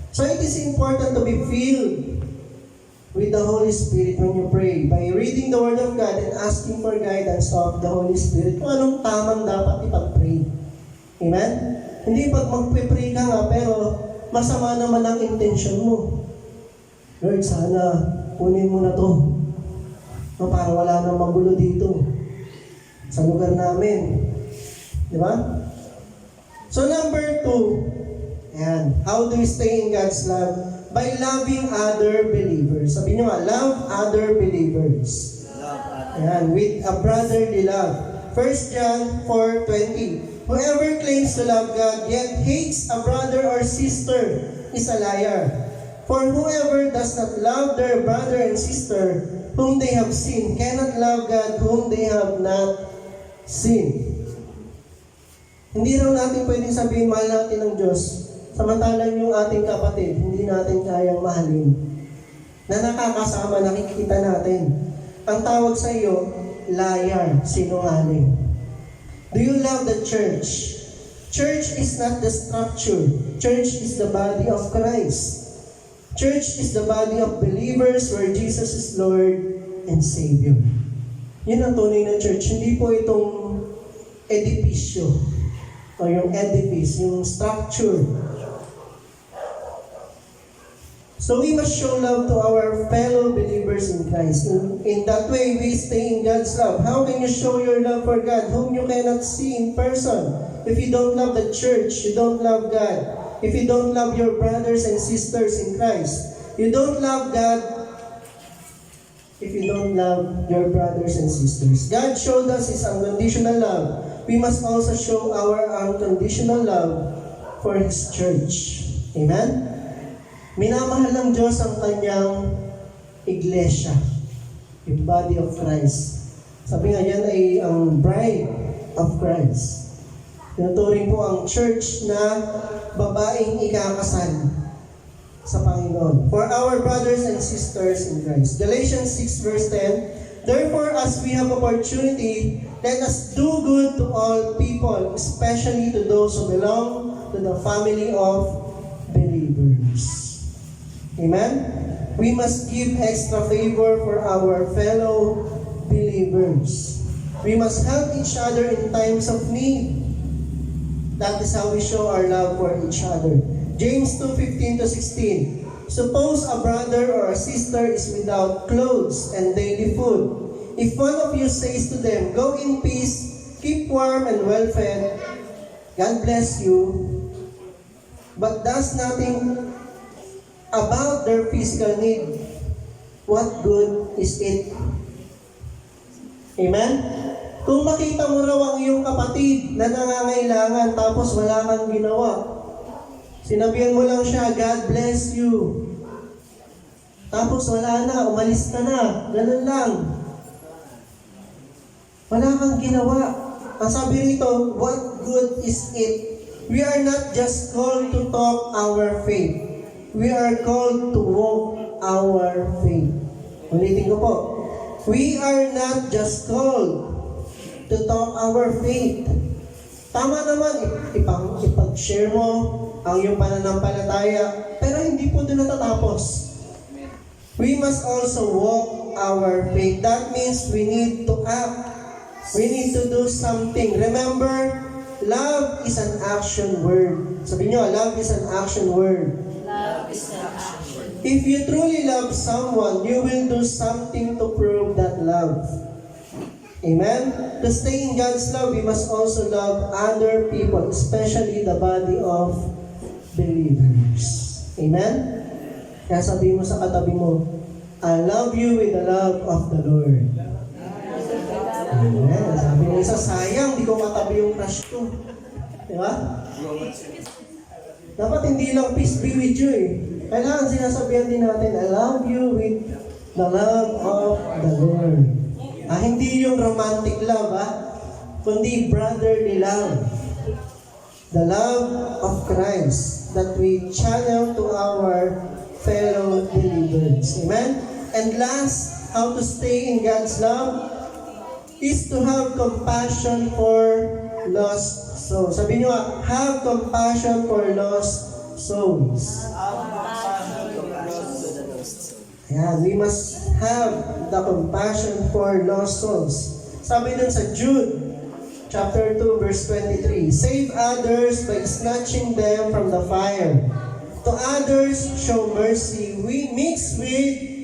So it is important to be filled with the Holy Spirit when you pray by reading the Word of God and asking for guidance of the Holy Spirit kung anong tamang dapat ipag-pray. Amen? Hindi pag magpe-pray ka nga pero masama naman ang intention mo. Lord, sana kunin mo na to. No, para wala nang magulo dito sa lugar namin. Di ba? So number 2, ayan, how do we stay in God's love? by loving other believers. Sabi nyo nga, love other believers. Ayan, with a brotherly love. 1 John 4:20. Whoever claims to love God yet hates a brother or sister is a liar. For whoever does not love their brother and sister whom they have seen cannot love God whom they have not seen. Hindi raw natin pwedeng sabihin mahal natin ng Diyos, samantalang yung ating kapatid, hindi natin kayang mahalin. Na nakakasama, nakikita natin. Ang tawag sa iyo, liar, sinungaling. Do you love the church? Church is not the structure. Church is the body of Christ. Church is the body of believers where Jesus is Lord and Savior. Yun ang tunay na church. Hindi po itong edipisyo o yung edifice, yung structure. So we must show love to our fellow believers in Christ. In that way, we stay in God's love. How can you show your love for God whom you cannot see in person? If you don't love the church, you don't love God. If you don't love your brothers and sisters in Christ, you don't love God if you don't love your brothers and sisters. God showed us His unconditional love. We must also show our unconditional love for His church. Amen? Minamahal ng Diyos ang kanyang iglesia, yung body of Christ. Sabi nga yan ay ang bride of Christ. Tinuturing po ang church na babaeng ikakasal sa Panginoon. For our brothers and sisters in Christ. Galatians 6 verse 10, Therefore, as we have opportunity, let us do good to all people, especially to those who belong to the family of believers. Amen? We must give extra favor for our fellow believers. We must help each other in times of need. That is how we show our love for each other. James 2:15-16. Suppose a brother or a sister is without clothes and daily food. If one of you says to them, Go in peace, keep warm and well fed, God bless you, but does nothing about their physical need, what good is it? Amen? Kung makita mo raw ang iyong kapatid na nangangailangan tapos wala kang ginawa, sinabihan mo lang siya, God bless you. Tapos wala na, umalis ka na. Ganun lang. Wala kang ginawa. Ang sabi rito, what good is it? We are not just called to talk our faith. We are called to walk our faith. Ulitin ko po. We are not just called to talk our faith. Tama naman, ipag-share mo ang iyong pananampalataya, pero hindi po doon natatapos. We must also walk our faith. That means we need to act. We need to do something. Remember, love is an action word. Sabi nyo, love is an action word. Love is an action. If you truly love someone, you will do something to prove that love. Amen? To stay in God's love, we must also love other people, especially the body of believers. Amen? Kaya sabihin mo sa katabi mo, I love you with the love of the Lord. Amen. Sabi ng isa, sayang, di ko katabi yung crush ko. Di ba? Dapat hindi lang peace be with you eh. Kailangan sinasabihan din natin, I love you with the love of the Lord. Hindi yung romantic love, kundi brotherly love. The love of Christ that we channel to our fellow believers. Amen? And last, how to stay in God's love is to have compassion for lost souls. Sabi nyo, have compassion for lost souls. Ayan, we must have the compassion for lost souls. Sabi dun sa Jude, chapter 2, verse 23, Save others by snatching them from the fire. To others, show mercy. We mix with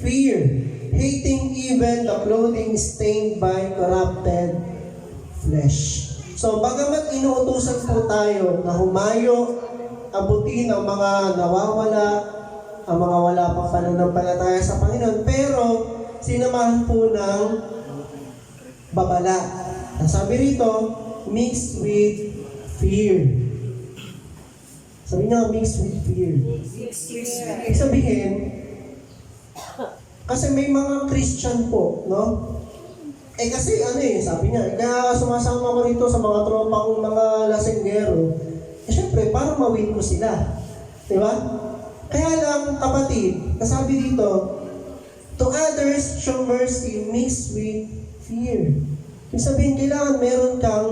fear, hating even the clothing stained by corrupted flesh. So, bagamat inuutusan po tayo na humayo, abutin ang mga nawawala, ang mga wala pang pananampalataya sa Panginoon, pero sinamahan po ng babala. Ang sabi rito, mixed with fear. Sabi niya, mixed with fear. Ibig sabihin, kasi may mga Christian po, no? Kasi sabi niya, kaya sumasama ko rito sa mga tropang mga lasenggero, syempre, para mawin ko sila. Di ba? Kaya lang, kapatid, nasabi dito, to others, show mercy mixed with fear. Ibig sabihin, kailangan meron kang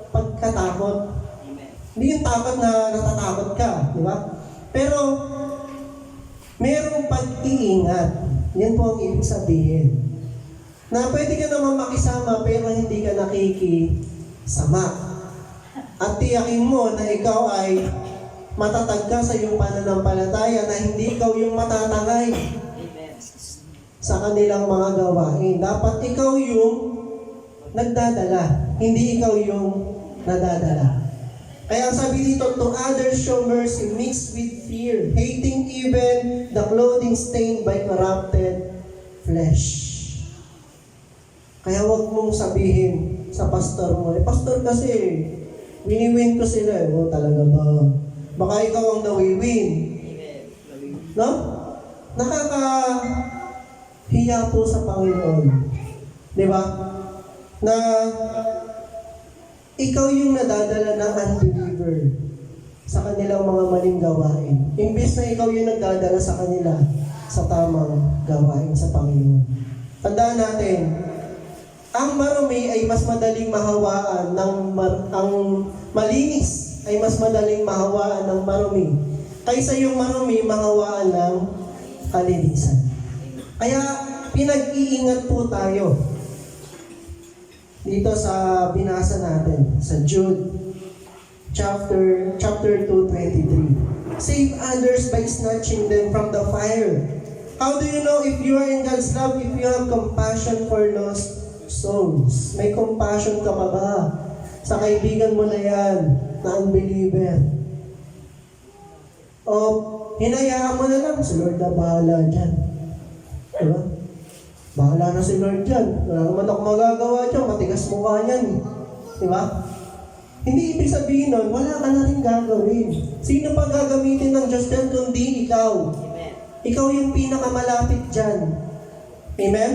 pagkatakot. Hindi yung takot na natatakot ka, di ba? Pero, merong pag-iingat. Yan po ang ibig sabihin. Na pwede ka naman makisama pero hindi ka nakikisama. At tiyakin mo na ikaw ay matatag ka sa iyong pananampalataya na hindi ikaw yung matatangay sa kanilang mga gawain. Dapat ikaw yung nagdadala, hindi ikaw yung nadadala. Kaya ang sabi dito, to others show mercy mixed with fear, hating even the clothing stained by corrupted flesh. Kaya huwag mong sabihin sa pastor mo, pastor kasi, wini-win ko sila. Talaga ba? Baka ikaw ang nawiwin. No? Nakakahiya po sa Panginoon. Di ba? Na ikaw yung nadadala ng unbeliever sa kanilang mga maling gawain. Imbes na ikaw yung nagdadala sa kanila sa tamang gawain sa Panginoon. Tandaan natin, ang marumi ay mas madaling mahawaan ang malinis ay mas madaling mahawaan ng marumi kaysa yung marumi mahawaan ng kalinisan. Kaya pinag-iingat po tayo dito sa binasa natin sa Jude chapter 2:23. Save others by snatching them from the fire. How do you know if you are in God's love if you have compassion for lost souls? May compassion ka pa ba sa kaibigan mo na yan na unbeliever? O hinayaan mo na lang, si Lord na bahala dyan. Diba? Bahala na si Lord dyan. Wala naman ako magagawa dyan, matigas mukha yan. Diba? Hindi ibig sabihin nun, wala ka na rin gagawin. Sino pa gagamitin ng Diyos dyan kundi ikaw? Ikaw yung pinakamalapit dyan. Amen?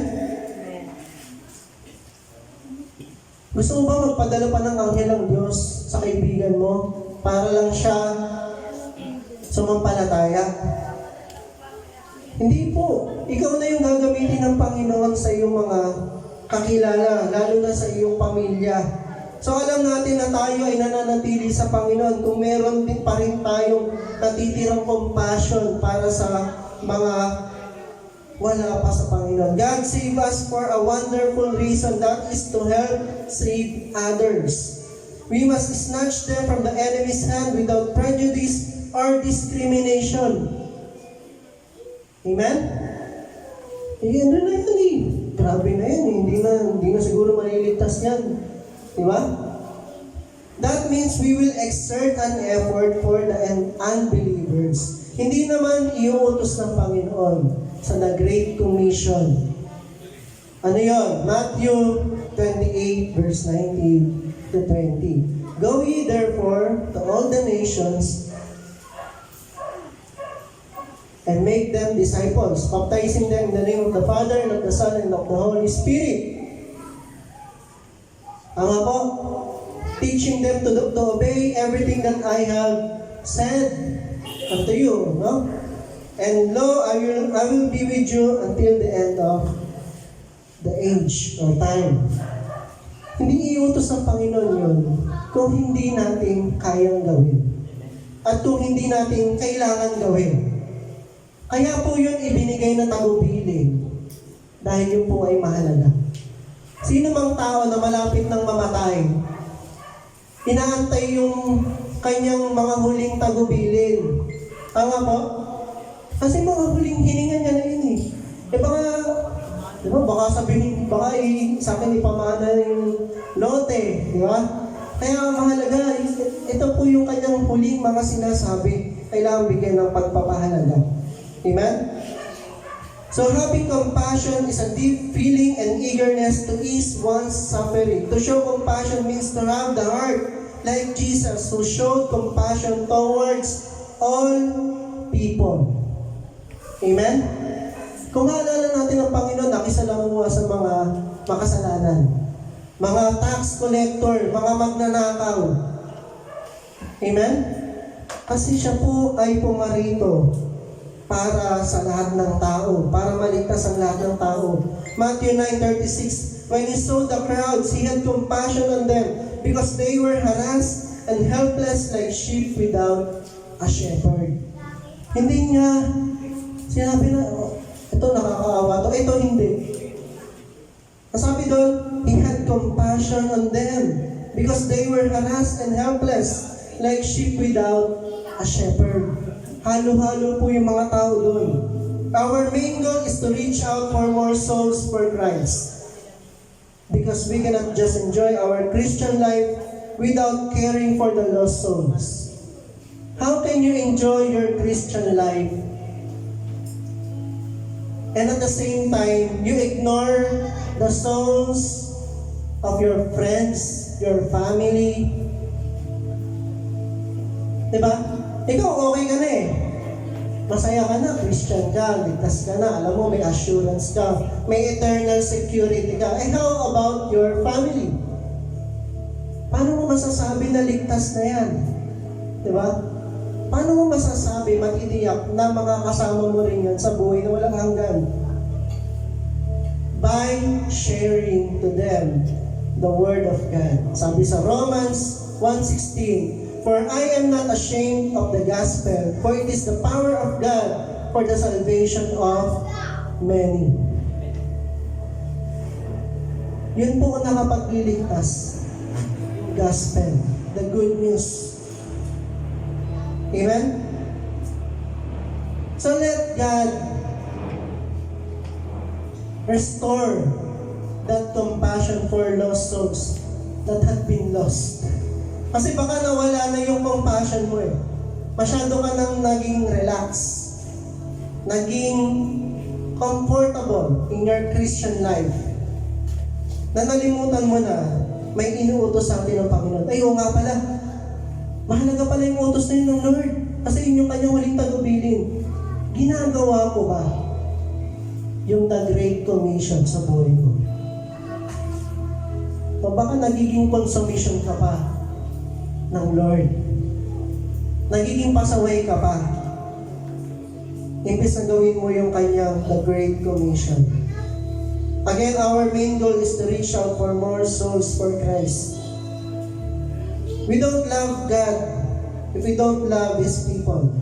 Gusto mo ba magpadala pa ng anghel ang Diyos sa kaibigan mo para lang siya sumampalataya? Hindi po. Ikaw na yung gagamitin ng Panginoon sa iyong mga kakilala, lalo na sa iyong pamilya. So alam natin na tayo ay nananatili sa Panginoon kung meron din pa rin tayong natitirang compassion para sa mga wala pa sa Panginoon. God save us for a wonderful reason, that is to help save others. We must snatch them from the enemy's hand without prejudice or discrimination. Amen? Ano na yan eh. Grabe na yan eh. Hindi na siguro maliligtas yan. Diba? That means we will exert an effort for the unbelievers. Hindi naman iuutos ng Panginoon sa The Great Commission. Ano yon? Matthew 28 verse 19 to 20. Go ye therefore to all the nations and make them disciples, baptizing them in the name of the Father, and of the Son, and of the Holy Spirit. Ang po, teaching them to obey everything that I have said unto you, no? And lo, I will be with you until the end of the age or time. Hindi iutos ng Panginoon yun kung hindi natin kayang gawin. At kung hindi natin kailangan gawin. Kaya po yun ibinigay na tagubilin dahil yun po ay mahalaga. Sino mang tao na malapit ng mamatay, inaantay yung kanyang mga huling tagubilin. Tama po? Kasi mga huling hininga niya na yun eh. Baka sabihin, sa akin ipamana yung lote, di ba? Kaya mahalaga, ito po yung kanyang huling mga sinasabi, kailangan bigyan ng pagpapahalaga. Amen? So having compassion is a deep feeling and eagerness to ease one's suffering. To show compassion means to have the heart like Jesus who showed compassion towards all people. Amen? Kung maalala natin ang Panginoon, nakisalamuha sa mga makasalanan. Mga tax collector, mga magnanakaw. Amen? Kasi siya po ay pumarito para sa lahat ng tao, para maligtas ang lahat ng tao. Matthew 9:36, when he saw the crowds, he had compassion on them because they were harassed and helpless like sheep without a shepherd. Hindi niya sinabi na, ito nakakaawa to, ito hindi. Nasabi doon, he had compassion on them because they were harassed and helpless like sheep without a shepherd. Halo-halo po yung mga tao doon. Our main goal is to reach out for more souls for Christ. Because we cannot just enjoy our Christian life without caring for the lost souls. How can you enjoy your Christian life and at the same time, you ignore the souls of your friends, your family? Diba? Ikaw, okay ka na eh. Masaya ka na, Christian ka, ligtas ka na, alam mo, may assurance ka, may eternal security ka. Eh, how about your family? Paano mo masasabi na ligtas na yan? Diba? Paano mo masasabi, matitiyak na mga kasama mo rin yan sa buhay na walang hanggan? By sharing to them the Word of God. Sabi sa Romans 1:16, for I am not ashamed of the gospel, for it is the power of God for the salvation of many. Yun po ang nakapagliligtas. Gospel. The good news. Amen? So let God restore that compassion for lost souls that had been lost. Kasi baka nawala na yung compassion mo eh. Masyado ka nang naging relax. Naging comfortable in your Christian life. Na nalimutan mo na may inuutos sa atin ng Panginoon. Ay, oo nga pala. Mahalaga pala yung utos na yun ng Lord. Kasi yun yung kanyang huling tagubilin. Ginagawa ko ba yung the Great Commission sa buhay ko? O baka nagiging consummation ka pa ng Lord. Nagiging pasaway ka pa. Imbes na gawin mo yung kanyang the Great Commission. Again, our main goal is to reach out for more souls for Christ. We don't love God if we don't love His people.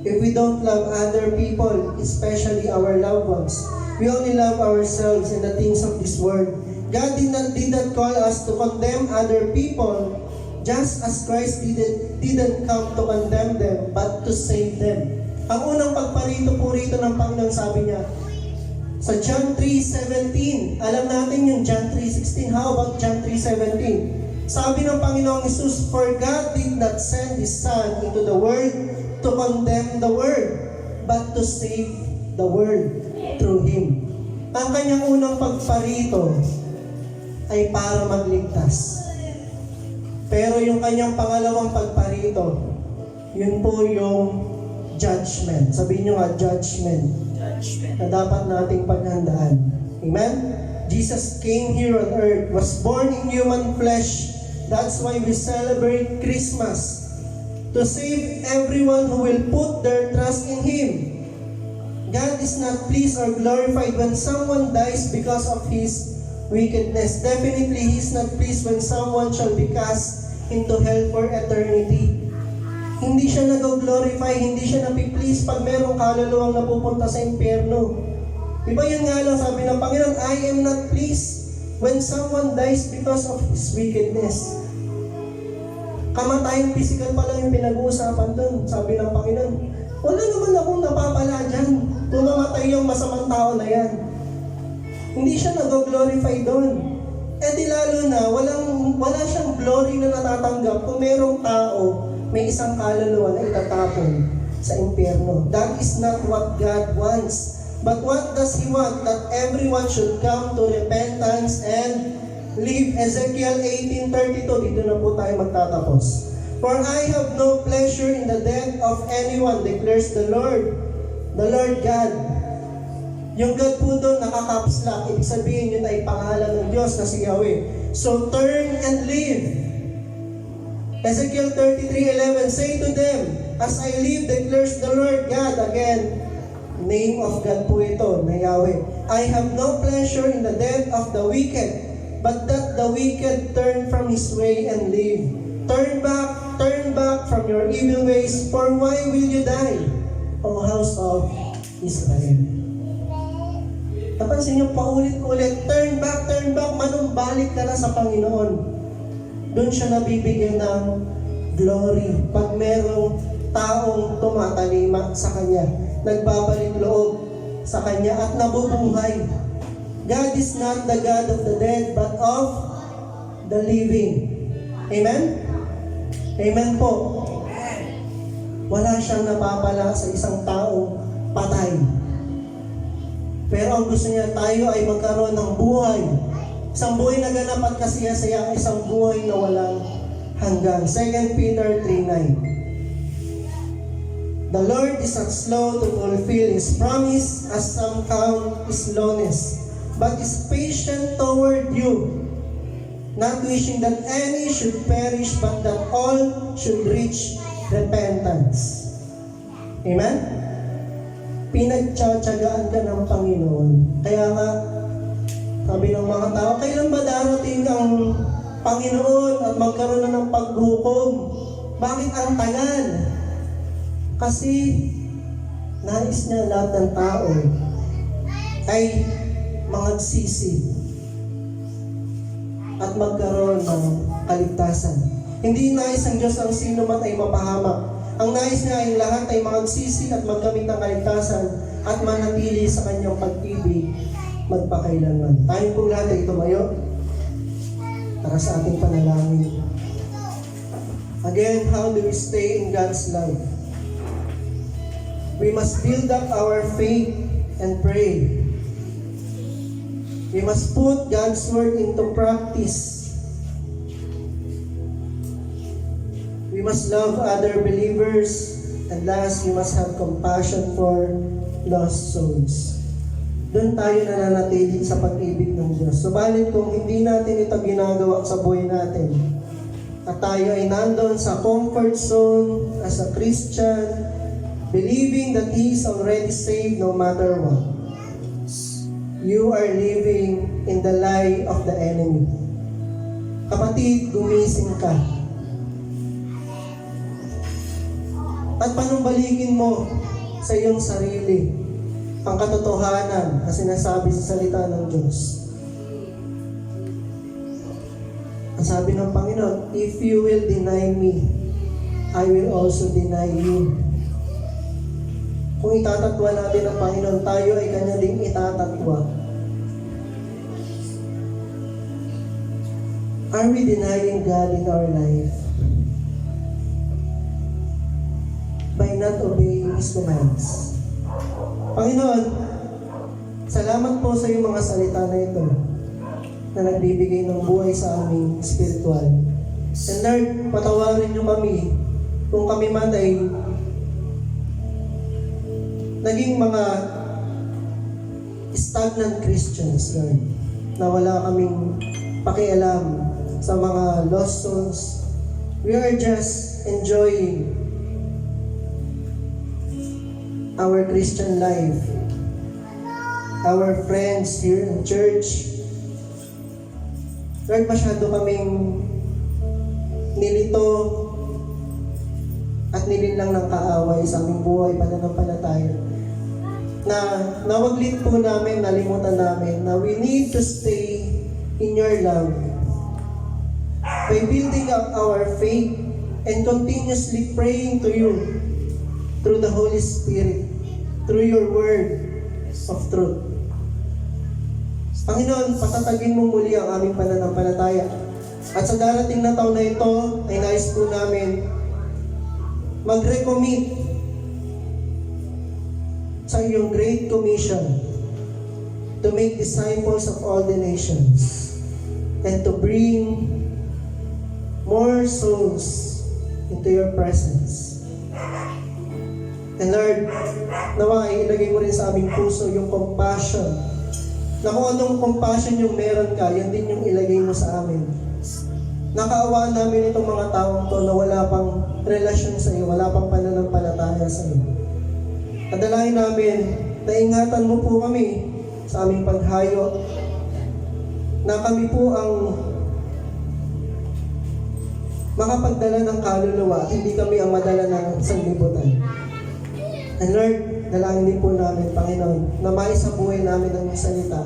If we don't love other people, especially our loved ones, we only love ourselves and the things of this world. God did not call us to condemn other people, just as Christ didn't come to condemn them, but to save them. Ang unang pagparito po rito ng Panginoon, sabi niya, sa John 3:17, alam natin yung John 3:16, how about John 3:17? Sabi ng Panginoong Jesus, for God did not send His Son into the world to condemn the world, but to save the world through Him. Ang kanyang unang pagparito ay para magligtas. Pero yung kanyang pangalawang pagparito, yun po yung judgment. Sabihin nyo nga, judgment. Na dapat nating paghandaan. Amen? Jesus came here on earth, was born in human flesh. That's why we celebrate Christmas. To save everyone who will put their trust in Him. God is not pleased or glorified when someone dies because of his wickedness. Definitely, He is not pleased when someone shall be cast into hell for eternity. Hindi siya nag-glorify, hindi siya napiplease pag merong kaluluwang napupunta sa impyerno. Diba yun nga lang sabi ng Panginoon, I am not pleased when someone dies because of his wickedness. Kamatayang physical pa lang yung pinag-uusapan doon. Sabi ng Panginoon, wala naman akong napapala dyan kung mamatay yung masamang tao na yan. Hindi siya nag-glorify doon. Eh di lalo na, wala siyang glory na natatanggap kung merong tao, may isang kaluluwa na itatapon sa impyerno. That is not what God wants. But what does He want? That everyone should come to repentance and live. Ezekiel 18:32, dito na po tayo magtatapos. For I have no pleasure in the death of anyone, declares the Lord God. Yung God po doon, nakakaps lock. Ibig sabihin yun ay pangalan ng Diyos na si Yahweh. So turn and live. Ezekiel 33:11, say to them, as I live, declares the Lord God. Again, name of God po ito, na Yahweh. I have no pleasure in the death of the wicked, but that the wicked turn from his way and live. Turn back from your evil ways, for why will you die, O house of Israel? Napansin niyo paulit-ulit, turn back, manumbalik ka na sa Panginoon. Doon siya nabibigyan ng glory. Pag merong taong tumatalima sa Kanya, nagbabalik loob sa Kanya at nabubuhay. God is not the God of the dead, but of the living. Amen? Amen po. Wala siyang napapala sa isang taong patay. Pero ang gusto niya, tayo ay magkaroon ng buhay. Isang buhay na ganap at kasaya-saya, isang buhay na walang hanggan. 2 Peter 3:9. The Lord is not slow to fulfill His promise, as some count slowness, but is patient toward you, not wishing that any should perish, but that all should reach repentance. Amen? Pinagtsatsagaan ka ng Panginoon. Kaya nga, sabi ng mga tao, kailan ba darating ang Panginoon at magkaroon na ng paghukom? Bakit ang tagal? Kasi nais niya lahat ng tao ay magsisi at magkaroon ng kaligtasan. Hindi nais ng Diyos ang sino man ay mapahamak. Ang nais niya ay lahat ay magsisi at magkamit ng kaligtasan at manatili sa kanyang pag-ibig magpakailanman. Tayo pong lahat ay tumayo para sa ating panalangin. Again, how do we stay in God's love? We must build up our faith and pray. We must put God's word into practice. We must love other believers. And last, we must have compassion for lost souls. Doon tayo nananatili sa pag-ibig ng Diyos. Subalit kung hindi natin ito ginagawa sa buhay natin, at tayo ay nandun sa comfort zone as a Christian, believing that He is already saved no matter what, you are living in the lie of the enemy. Kapatid, gumising ka. At panumbalikin mo sa iyong sarili ang katotohanan na sinasabi sa salita ng Diyos. Ang sabi ng Panginoon, if you will deny me, I will also deny you. Kung itatatwa natin ang Panginoon, tayo ay Kanya ding itatatwa. Are we denying God in our life by not obeying His commands? Panginoon, salamat po sa iyong mga salita na ito na nagbibigay ng buhay sa aming spiritual. And Lord, patawarin niyo kami kung kami man ay naging mga stagnant Christians, Lord, na wala kaming pakialam sa mga lost souls. We are just enjoying our Christian life, our friends here in church. Lord, masyado kaming nilito at nilinlang ng kaaway sa aming buhay, pananampalataya. Na nawaglit po namin, nalimutan namin na we need to stay in your love by building up our faith and continuously praying to you through the Holy Spirit, through your word of truth. Panginoon, patatagin mo muli ang aming pananampalataya. At sa darating na taon na ito, ay nais po namin mag-recommit sa iyong Great Commission to make disciples of all the nations and to bring more souls into your presence. And Lord, nawa ilagay mo rin sa aming puso yung compassion, na kung anong compassion yung meron ka, yun din yung ilagay mo sa amin. Nakaawaan namin itong mga taong to na wala pang relasyon sa iyo, wala pang pananampalataya sa iyo. Kadalain namin na ingatan mo po kami sa aming paghayo, na kami po ang makapagdala ng kaluluwa, hindi kami ang madala ng sanglibutan. And Lord, dalangin din po namin, Panginoon, na maisabuhay namin ang salita.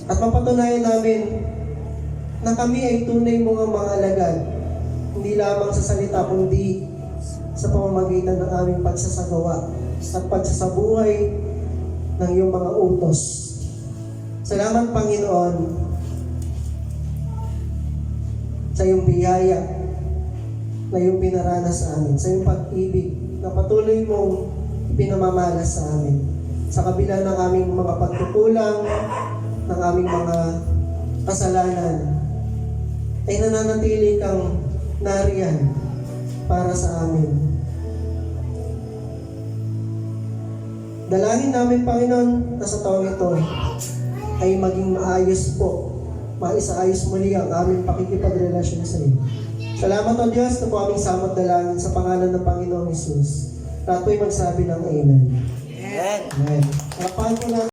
At mapatunayan namin na kami ay tunay mong mga alagad, hindi lamang sa salita, kundi sa pamamagitan ng aming pagsasagawa at pagsasabuhay ng iyong mga utos. Salamat, Panginoon, sa iyong biyaya na iyong pinaranas sa amin, sa iyong pag-ibig na patuloy mong ipinamamalas sa amin. Sa kabila ng aming mga pagkukulang, ng aming mga kasalanan, ay nananatili kang nariyan para sa amin. Dalangin namin, Panginoon, na sa taong ito ay maging maayos po, maisaayos muli ang aming pakikipagrelasyon sa iyo. Salamat o Diyos na po aming samot dalangin sa pangalan ng Panginoong Jesus. Lahat po'y magsabi ng Amen. Amen. Amen. Harapan po natin.